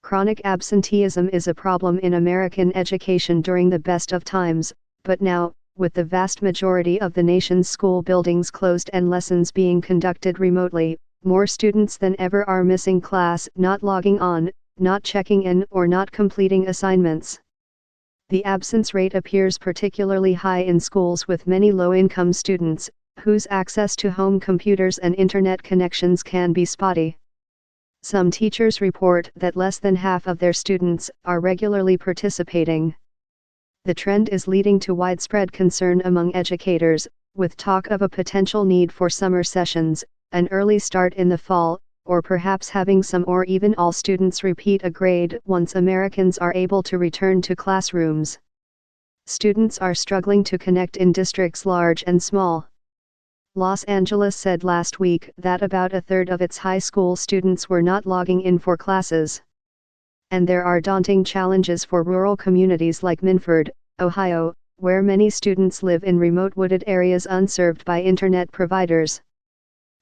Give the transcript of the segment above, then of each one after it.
Chronic absenteeism is a problem in American education during the best of times, but now, with the vast majority of the nation's school buildings closed and lessons being conducted remotely, more students than ever are missing class, not logging on, not checking in, or not completing assignments. The absence rate appears particularly high in schools with many low-income students, whose access to home computers and internet connections can be spotty. Some teachers report that less than half of their students are regularly participating. The trend is leading to widespread concern among educators, with talk of a potential need for summer sessions, an early start in the fall, or perhaps having some or even all students repeat a grade once Americans are able to return to classrooms. Students are struggling to connect in districts large and small. Los Angeles said last week that about a third of its high school students were not logging in for classes. And there are daunting challenges for rural communities like Minford, Ohio, where many students live in remote wooded areas unserved by internet providers.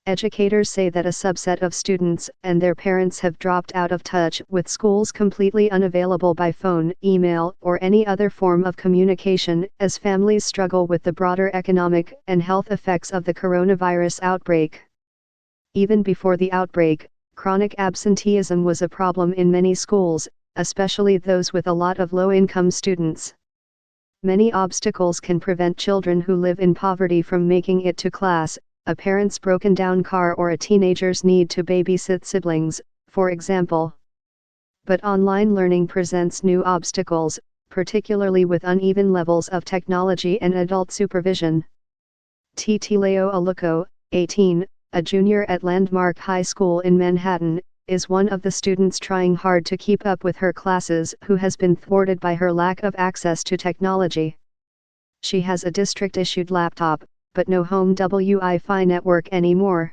Educators say that a subset of students and their parents have dropped out of touch with schools, completely unavailable by phone, email, or any other form of communication, as families struggle with the broader economic and health effects of the coronavirus outbreak. Even before the outbreak, chronic absenteeism was a problem in many schools, especially those with a lot of low-income students. Many obstacles can prevent children who live in poverty from making it to class: a parent's broken-down car or a teenager's need to babysit siblings, for example. But online learning presents new obstacles, particularly with uneven levels of technology and adult supervision. Titileo Aluko, 18, a junior at Landmark High School in Manhattan, is one of the students trying hard to keep up with her classes who has been thwarted by her lack of access to technology. She has a district-issued laptop, but no home Wi-Fi network anymore.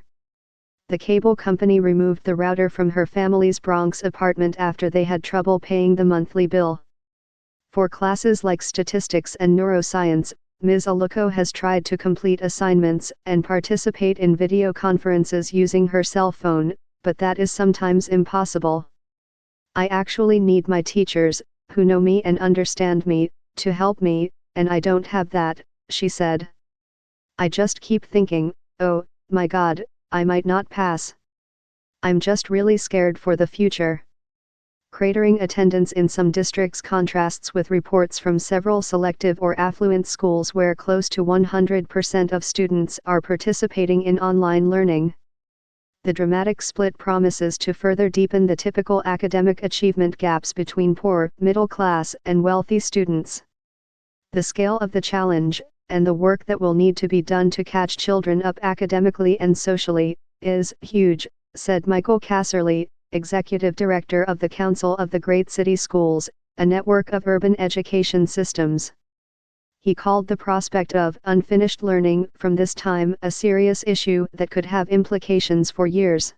The cable company removed the router from her family's Bronx apartment after they had trouble paying the monthly bill. For classes like statistics and neuroscience, Ms. Aluko has tried to complete assignments and participate in video conferences using her cell phone, but that is sometimes impossible. "I actually need my teachers, who know me and understand me, to help me, and I don't have that," she said. "I just keep thinking, oh, my God, I might not pass. I'm just really scared for the future." Cratering attendance in some districts contrasts with reports from several selective or affluent schools where close to 100% of students are participating in online learning. The dramatic split promises to further deepen the typical academic achievement gaps between poor, middle class, and wealthy students. The scale of the challenge, and the work that will need to be done to catch children up academically and socially, is huge, said Michael Casserly, Executive Director of the Council of the Great City Schools, a network of urban education systems. He called the prospect of unfinished learning from this time a serious issue that could have implications for years.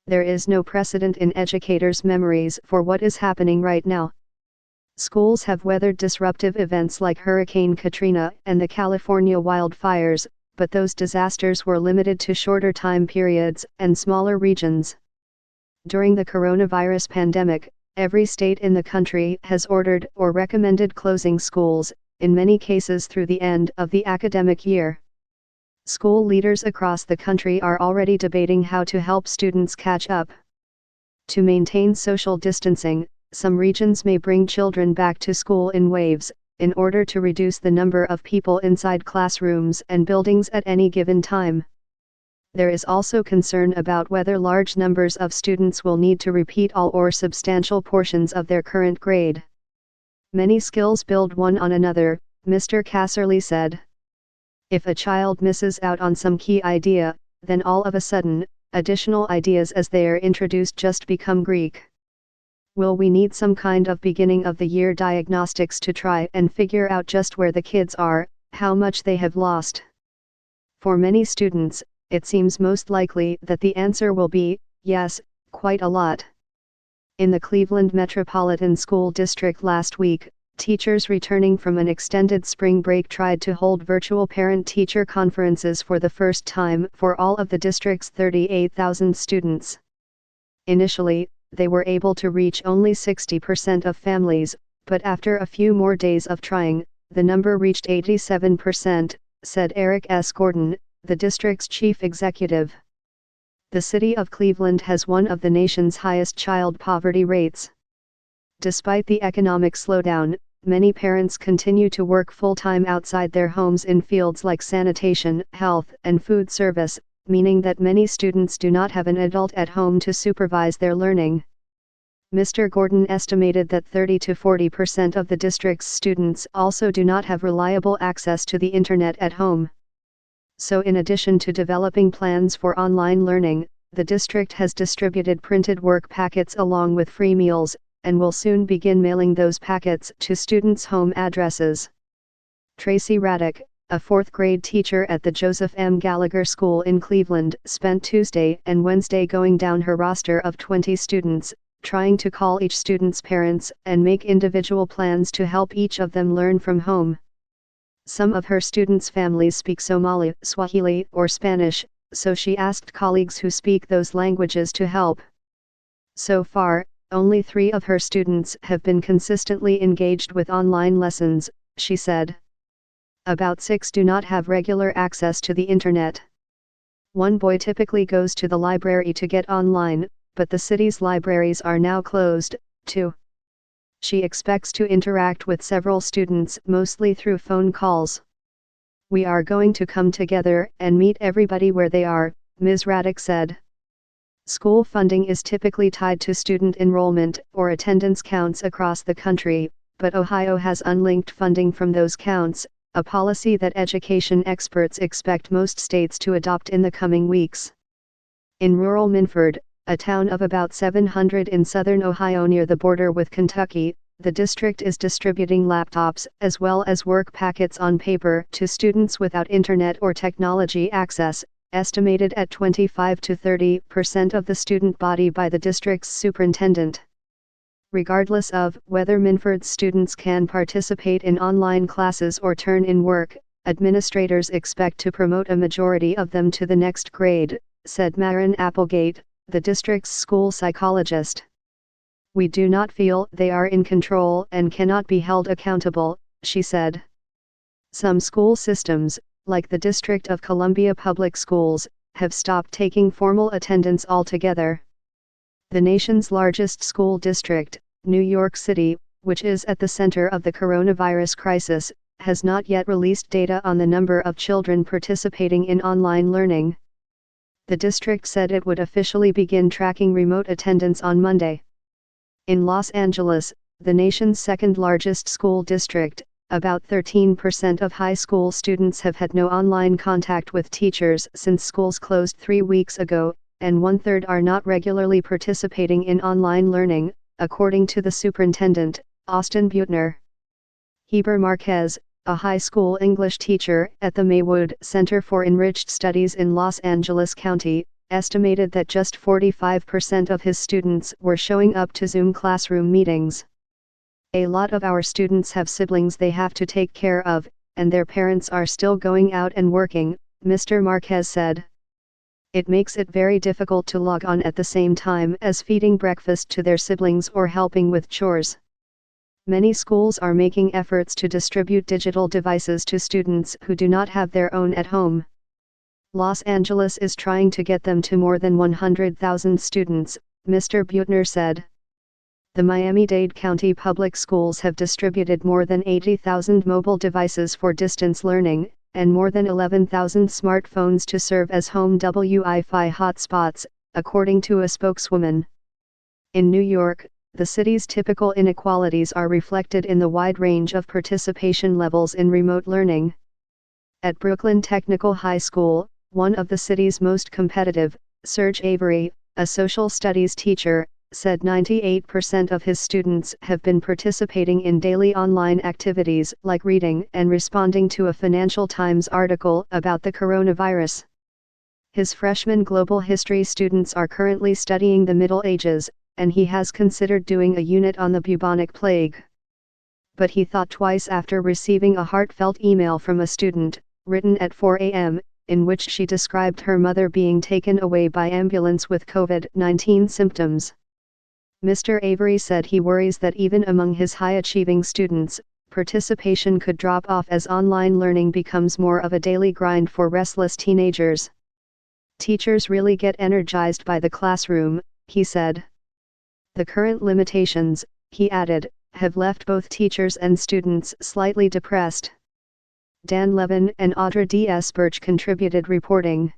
"There is no precedent in educators' memories for what is happening right now. Schools have weathered disruptive events like Hurricane Katrina and the California wildfires, but those disasters were limited to shorter time periods and smaller regions. During the coronavirus pandemic, every state in the country has ordered or recommended closing schools, in many cases through the end of the academic year. School leaders across the country are already debating how to help students catch up. To maintain social distancing, some regions may bring children back to school in waves, in order to reduce the number of people inside classrooms and buildings at any given time. There is also concern about whether large numbers of students will need to repeat all or substantial portions of their current grade. "Many skills build one on another," Mr. Casserly said. "If a child misses out on some key idea, then all of a sudden, additional ideas as they are introduced just become Greek. Will we need some kind of beginning of the year diagnostics to try and figure out just where the kids are, how much they have lost?" For many students, it seems most likely that the answer will be, yes, quite a lot. In the Cleveland Metropolitan School District last week, teachers returning from an extended spring break tried to hold virtual parent-teacher conferences for the first time for all of the district's 38,000 students. Initially, they were able to reach only 60% of families, but after a few more days of trying, the number reached 87%, said Eric S. Gordon, the district's chief executive. The city of Cleveland has one of the nation's highest child poverty rates. Despite the economic slowdown, many parents continue to work full-time outside their homes in fields like sanitation, health, and food service, meaning that many students do not have an adult at home to supervise their learning. Mr. Gordon estimated that 30 to 40% of the district's students also do not have reliable access to the internet at home. So in addition to developing plans for online learning, the district has distributed printed work packets along with free meals, and will soon begin mailing those packets to students' home addresses. Tracy Raddick, a fourth-grade teacher at the Joseph M. Gallagher School in Cleveland, spent Tuesday and Wednesday going down her roster of 20 students, trying to call each student's parents and make individual plans to help each of them learn from home. Some of her students' families speak Somali, Swahili, or Spanish, so she asked colleagues who speak those languages to help. So far, only 3 of her students have been consistently engaged with online lessons, she said. About 6 do not have regular access to the internet. One boy typically goes to the library to get online, but the city's libraries are now closed, too. She expects to interact with several students mostly through phone calls. We are going to come together and meet everybody where they are, Ms. Raddick said. School funding is typically tied to student enrollment or attendance counts across the country, but Ohio has unlinked funding from those counts, a policy that education experts expect most states to adopt in the coming weeks. In rural Minford, a town of about 700 in southern Ohio near the border with Kentucky, the district is distributing laptops as well as work packets on paper to students without internet or technology access, estimated at 25 to 30% of the student body by the district's superintendent. Regardless of whether Minford's students can participate in online classes or turn in work, administrators expect to promote a majority of them to the next grade, said Maren Applegate, the district's school psychologist. We do not feel they are in control and cannot be held accountable, she said. Some school systems, like the District of Columbia Public Schools, have stopped taking formal attendance altogether. The nation's largest school district, New York City, which is at the center of the coronavirus crisis, has not yet released data on the number of children participating in online learning. The district said it would officially begin tracking remote attendance on Monday. In Los Angeles, the nation's second-largest school district, about 13% of high school students have had no online contact with teachers since schools closed 3 weeks ago, and 1/3 are not regularly participating in online learning, according to the superintendent, Austin Buettner. Heber Marquez, a high school English teacher at the Maywood Center for Enriched Studies in Los Angeles County, estimated that just 45% of his students were showing up to Zoom classroom meetings. A lot of our students have siblings they have to take care of, and their parents are still going out and working, Mr. Marquez said. It makes it very difficult to log on at the same time as feeding breakfast to their siblings or helping with chores. Many schools are making efforts to distribute digital devices to students who do not have their own at home. Los Angeles is trying to get them to more than 100,000 students, Mr. Buettner said. The Miami-Dade County Public Schools have distributed more than 80,000 mobile devices for distance learning, and more than 11,000 smartphones to serve as home Wi-Fi hotspots, according to a spokeswoman. In New York, the city's typical inequalities are reflected in the wide range of participation levels in remote learning. At Brooklyn Technical High School, one of the city's most competitive, Serge Avery, a social studies teacher, said 98% of his students have been participating in daily online activities like reading and responding to a Financial Times article about the coronavirus. His freshman global history students are currently studying the Middle Ages, and he has considered doing a unit on the bubonic plague. But he thought twice after receiving a heartfelt email from a student, written at 4 a.m., in which she described her mother being taken away by ambulance with COVID-19 symptoms. Mr. Avery said he worries that even among his high-achieving students, participation could drop off as online learning becomes more of a daily grind for restless teenagers. Teachers really get energized by the classroom, he said. The current limitations, he added, have left both teachers and students slightly depressed. Dan Levin and Audra D. S. Birch contributed reporting.